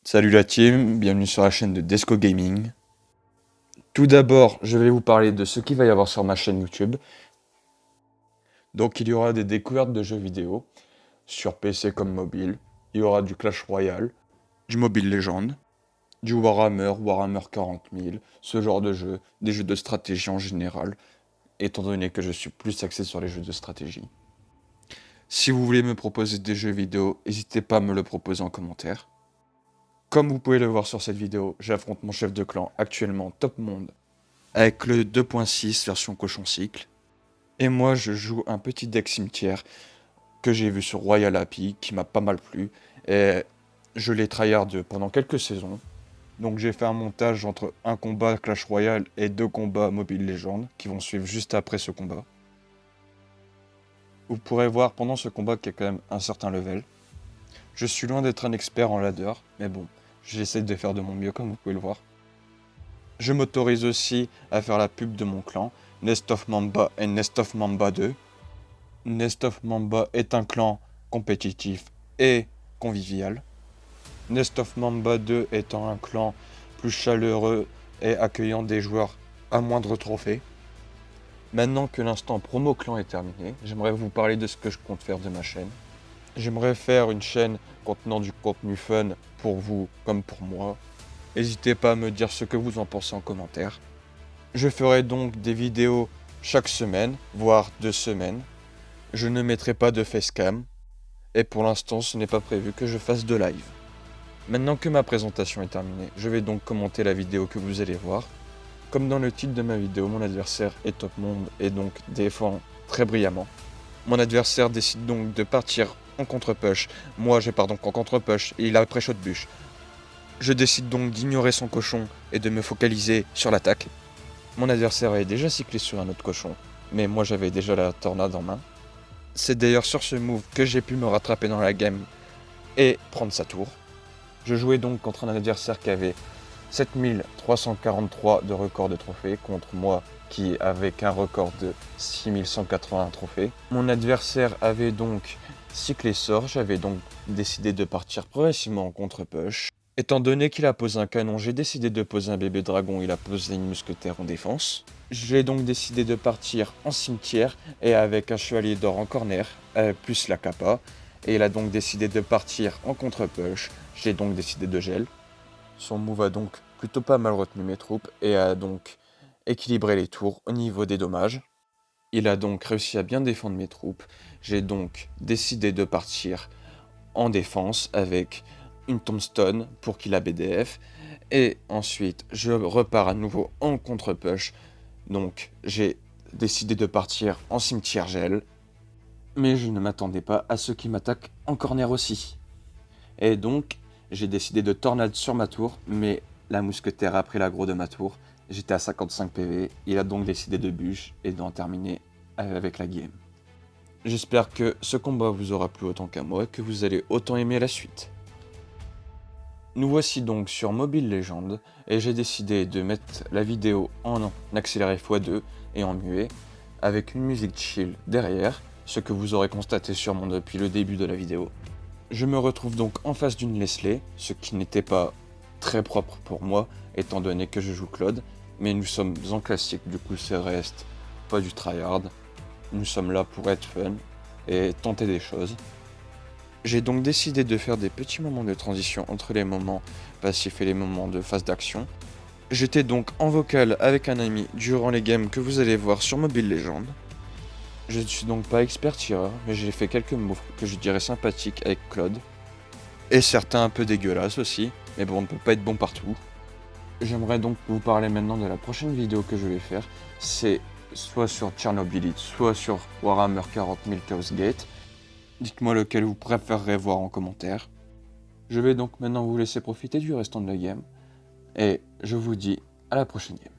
Salut la team, bienvenue sur la chaîne de Desco Gaming. Tout d'abord, je vais vous parler de ce qu'il va y avoir sur ma chaîne YouTube. Donc il y aura des découvertes de jeux vidéo, sur PC comme mobile. Il y aura du Clash Royale, du Mobile Legends, du Warhammer 40 000, ce genre de jeux, des jeux de stratégie en général, étant donné que je suis plus axé sur les jeux de stratégie. Si vous voulez me proposer des jeux vidéo, n'hésitez pas à me le proposer en commentaire. Comme vous pouvez le voir sur cette vidéo, j'affronte mon chef de clan actuellement top monde avec le 2.6 version cochon cycle. Et moi je joue un petit deck cimetière que j'ai vu sur Royal Happy qui m'a pas mal plu. Et je l'ai tryhard pendant quelques saisons. Donc j'ai fait un montage entre un combat Clash Royale et 2 combats Mobile Legends qui vont suivre juste après ce combat. Vous pourrez voir pendant ce combat qu'il y a quand même un certain level. Je suis loin d'être un expert en ladder, mais bon, j'essaie de faire de mon mieux comme vous pouvez le voir. Je m'autorise aussi à faire la pub de mon clan, Nest of Mamba et Nest of Mamba 2. Nest of Mamba est un clan compétitif et convivial. Nest of Mamba 2 étant un clan plus chaleureux et accueillant des joueurs à moindre trophée. Maintenant que l'instant promo clan est terminé, j'aimerais vous parler de ce que je compte faire de ma chaîne. J'aimerais faire une chaîne contenant du contenu fun pour vous comme pour moi. N'hésitez pas à me dire ce que vous en pensez en commentaire. Je ferai donc des vidéos chaque semaine, voire 2 semaines. Je ne mettrai pas de facecam. Et pour l'instant, ce n'est pas prévu que je fasse de live. Maintenant que ma présentation est terminée, je vais donc commenter la vidéo que vous allez voir. Comme dans le titre de ma vidéo, mon adversaire est top monde et donc défend très brillamment. Mon adversaire décide donc de partir en contre-push. Moi, je pars donc en contre-push et il a pré-shot bûche. Je décide donc d'ignorer son cochon et de me focaliser sur l'attaque. Mon adversaire avait déjà cyclé sur un autre cochon, mais moi j'avais déjà la tornade en main. C'est d'ailleurs sur ce move que j'ai pu me rattraper dans la game et prendre sa tour. Je jouais donc contre un adversaire qui avait 7343 de record de trophées contre moi qui avait un record de 6180 trophées. Mon adversaire avait donc cyclé sort, j'avais donc décidé de partir progressivement en contre-push. Étant donné qu'il a posé un canon, j'ai décidé de poser un bébé dragon, il a posé une mousquetaire en défense. J'ai donc décidé de partir en cimetière et avec un chevalier d'or en corner, plus la kappa. Et il a donc décidé de partir en contre-push, j'ai donc décidé de gel. Son move a donc plutôt pas mal retenu mes troupes et a donc équilibré les tours au niveau des dommages. Il a donc réussi à bien défendre mes troupes. J'ai donc décidé de partir en défense avec une tombstone pour qu'il a BDF. Et ensuite, je repars à nouveau en contre-push. Donc, j'ai décidé de partir en cimetière gel. Mais je ne m'attendais pas à ceux qui m'attaquent en corner aussi. Et donc, j'ai décidé de tornade sur ma tour, mais la mousquetaire a pris l'aggro de ma tour. J'étais à 55 PV, il a donc décidé de bûche et d'en terminer avec la game. J'espère que ce combat vous aura plu autant qu'à moi et que vous allez autant aimer la suite. Nous voici donc sur Mobile Legends et j'ai décidé de mettre la vidéo en accéléré x2 et en muet avec une musique chill derrière, ce que vous aurez constaté sûrement depuis le début de la vidéo. Je me retrouve donc en face d'une Leslie, ce qui n'était pas très propre pour moi étant donné que je joue Claude, mais nous sommes en classique, du coup ça reste pas du tryhard. Nous sommes là pour être fun et tenter des choses. J'ai donc décidé de faire des petits moments de transition entre les moments passifs et les moments de phase d'action. J'étais donc en vocal avec un ami durant les games que vous allez voir sur Mobile Legends. Je ne suis donc pas expert tireur, mais j'ai fait quelques moves que je dirais sympathiques avec Claude. Et certains un peu dégueulasses aussi, mais bon, on ne peut pas être bon partout. J'aimerais donc vous parler maintenant de la prochaine vidéo que je vais faire. C'est soit sur Tchernobylite, soit sur Warhammer 40 000 Chaos Gate. Dites-moi lequel vous préférerez voir en commentaire. Je vais donc maintenant vous laisser profiter du restant de la game. Et je vous dis à la prochaine game.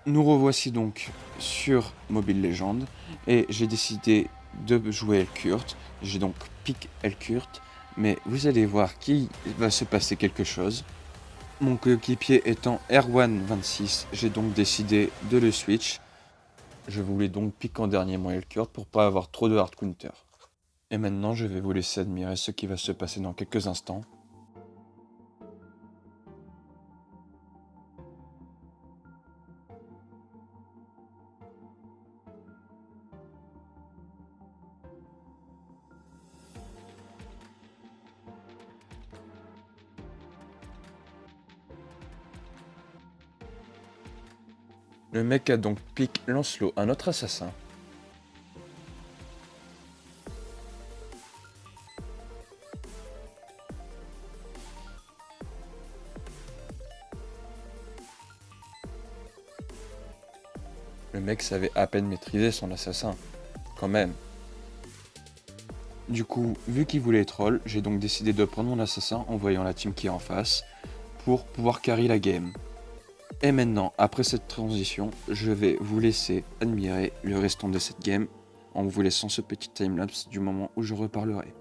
Nous revoici donc sur Mobile Legends et j'ai décidé de jouer Elkurt. J'ai donc pick Elkurt, mais vous allez voir qu'il va se passer quelque chose. Mon coéquipier étant Erwan26, j'ai donc décidé de le switch. Je voulais donc pick en dernier mon Elkurt pour pas avoir trop de hard counter. Et maintenant je vais vous laisser admirer ce qui va se passer dans quelques instants. Le mec a donc pick Lancelot, un autre assassin. Le mec savait à peine maîtriser son assassin, quand même. Du coup, vu qu'il voulait troll, j'ai donc décidé de prendre mon assassin en voyant la team qui est en face, pour pouvoir carry la game. Et maintenant, après cette transition, je vais vous laisser admirer le restant de cette game, en vous laissant ce petit timelapse du moment où je reparlerai.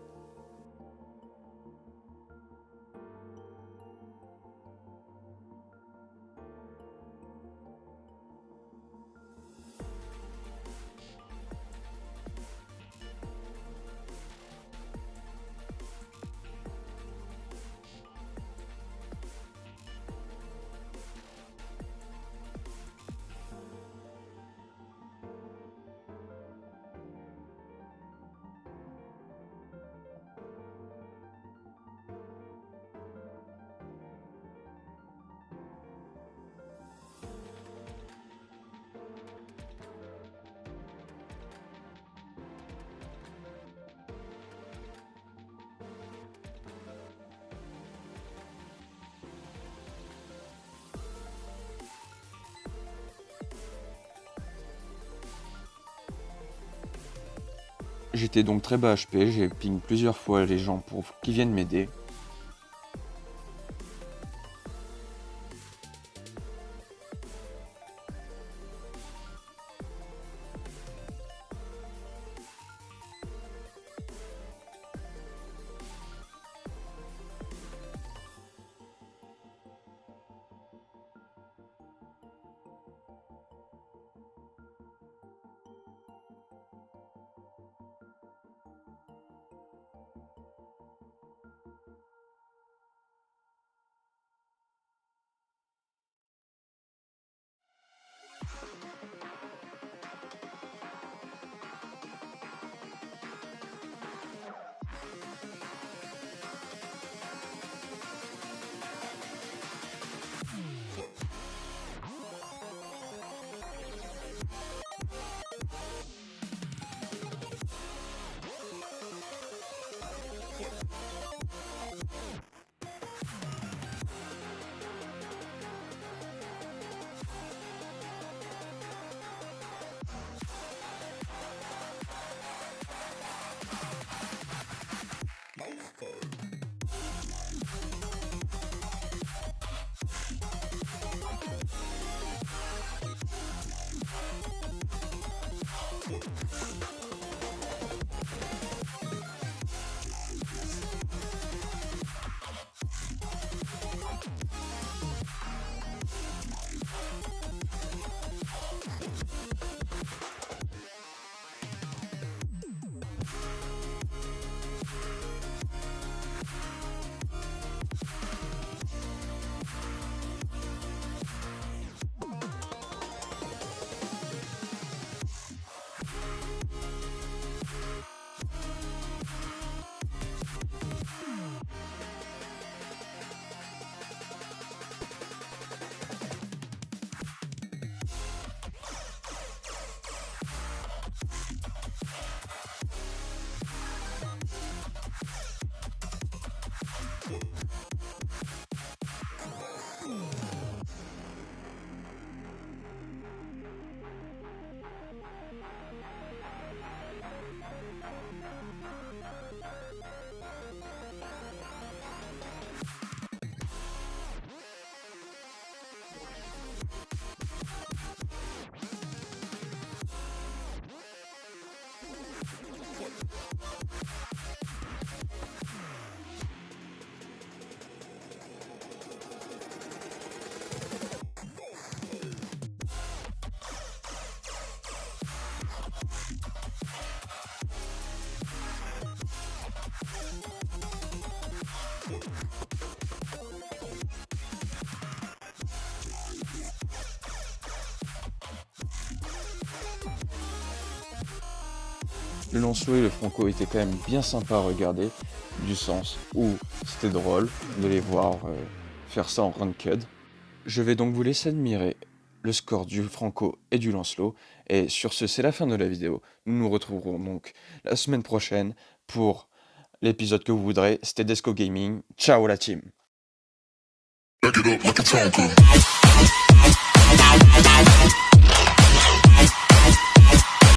J'étais donc très bas HP, j'ai ping plusieurs fois les gens pour qu'ils viennent m'aider. Le Lancelot et le Franco étaient quand même bien sympas à regarder, du sens où c'était drôle de les voir faire ça en ranked. Je vais donc vous laisser admirer le score du Franco et du Lancelot. Et sur ce, c'est la fin de la vidéo. Nous nous retrouverons donc la semaine prochaine pour l'épisode que vous voudrez. C'était Desco Gaming. Ciao la team! Back it up like a Tonka.